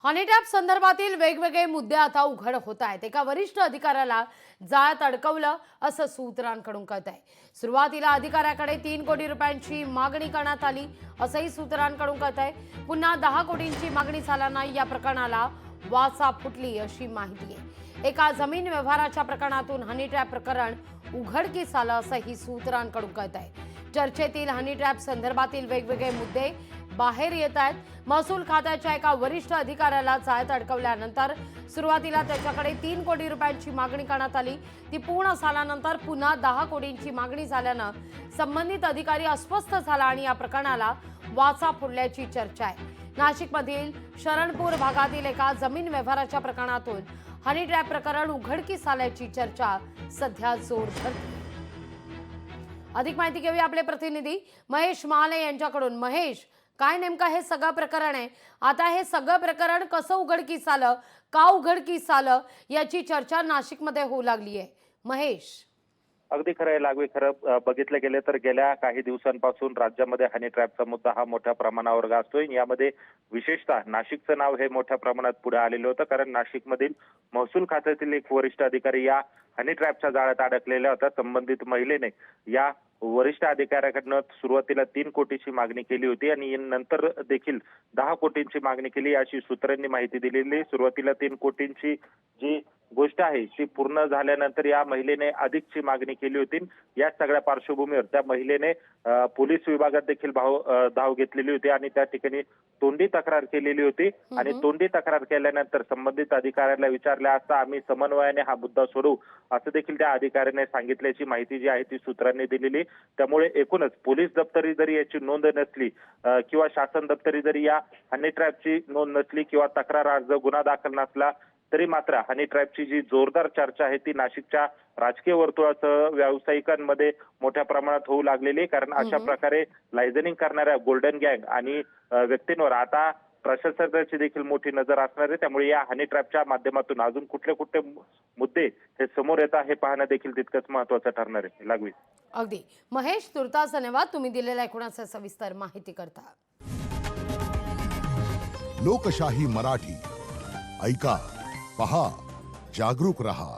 Honey trap संदर्भातील वेगवेगळे मुद्दे आता उघड होत आहेत। एका वरिष्ठ अधिकाऱ्याला जाळ्यात अडकवलं असं सूत्रांकडून कळत आहे। सुरुवातीला अधिकाऱ्याकडे 3 कोटी रुपयांची मागणी करण्यात आली असंही सूत्रांकडून कळत आहे। पुन्हा 10 कोटींची मागणी झाल्यानं या प्रकरणाला वाचा फुटली अशी माहिती आहे। एका जमीन व्यवहाराच्या प्रकरणातून हनी ट्रॅप प्रकरण उघडकीस आलं असंही सूत्रांकडून कळत आहे। चर्चेतील हनी ट्रॅप संदर्भातील वेगवेगळे मुद्दे बाहेर येत आहेत। महसूल खात्याच्या एका वरिष्ठ अधिकाऱ्याला जाळ्यात अडकवल्यानंतर सुरुवातीला त्याच्याकडे 3 कोटी रुपयांची मागणी करण्यात आली। ती पूर्ण झाल्यानंतर पुन्हा 10 कोटींची मागणी झाल्यानं संबंधित अधिकारी अस्वस्थ झाला आणि या प्रकरणाला वाचा फोडल्याची चर्चा आहे। नाशिकमधील शरणपूर भागातील एका जमीन व्यवहाराच्या प्रकरणातून हनी ट्रॅप प्रकरण उघडकीस आल्याची चर्चा सध्या जोर धरते। अधिक माहिती घेऊया आपले प्रतिनिधी महेश महाले यांच्याकडून। महेश, काय नेमका हे सगळं प्रकरण आहे? आता हे सगळं प्रकरण कसं उघडकीस आलं, का उघडकीस आलं याची चर्चा नाशिकमध्ये होऊ लागली आहे। महेश, अगदी खरं आहे लागवे। खरं बघितलं गेलं तर गेल्या काही दिवसांपासून राज्यामध्ये हनी ट्रॅपचा मुद्दा हा मोठ्या प्रमाणावर गाजतोय। यामध्ये विशेषतः नाशिकचं नाव हे मोठ्या प्रमाणात पुढे आलेलं होतं, कारण नाशिकमधील महसूल खात्यातील एक वरिष्ठ अधिकारी या हनी ट्रॅपच्या जाळ्यात अडकलेल्या होत्या। संबंधित महिलेने या वरिष्ठ अधिकाऱ्याकडनं सुरुवातीला 3 कोटीची मागणी केली होती आणि नंतर देखील 10 कोटींची मागणी केली अशी सूत्रांनी माहिती दिलेली। सुरुवातीला 3 कोटींची जी गोष्ट आहे ती पूर्ण झाल्यानंतर या महिलेने अधिकची मागणी केली होती। या सगळ्या पार्श्वभूमीवर त्या महिलेने पोलीस विभागात देखील धाव घेतलेली होती आणि त्या ठिकाणी तोंडी तक्रार केलेली होती। आणि तोंडी तक्रार केल्यानंतर संबंधित अधिकाऱ्याला विचारल्या असता आम्ही समन्वयाने हा मुद्दा सोडवू असं देखील त्या अधिकाऱ्याने सांगितल्याची माहिती जी आहे ती सूत्रांनी दिलेली। त्यामुळे एकूणच पोलीस दप्तरी जरी याची नोंद नसली किंवा शासन दप्तरी जरी या हनी ट्रॅपची नोंद नसली किंवा तक्रार अर्ज गुन्हा दाखल नसला तरी मात्र हनी ट्रॅपची जी जोरदार चर्चा आहे ती नाशिकच्या राजकीय वर्तुळासह व्यावसायिकांमध्ये मोठ्या प्रमाणात होऊ लागलेली आहे। कारण अशा प्रकारे लायझनिंग करणाऱ्या गोल्डन गँग आणि व्यक्तींवर आता प्रशासनाची देखील मोठी नजर असणार आहे। त्यामुळे या हनी ट्रॅपच्या माध्यमातून अजून कुठले कुठले मुद्दे हे समोर येतात हे पाहणं देखील तितकंच महत्त्वाचं ठरणार आहे। लागवी अगदी महेश, तुर्तास धन्यवाद तुम्ही दिलेल्या एकूणच सविस्तर माहिती करता। लोकशाही मराठी ऐका, पहा, जागरूक रहा।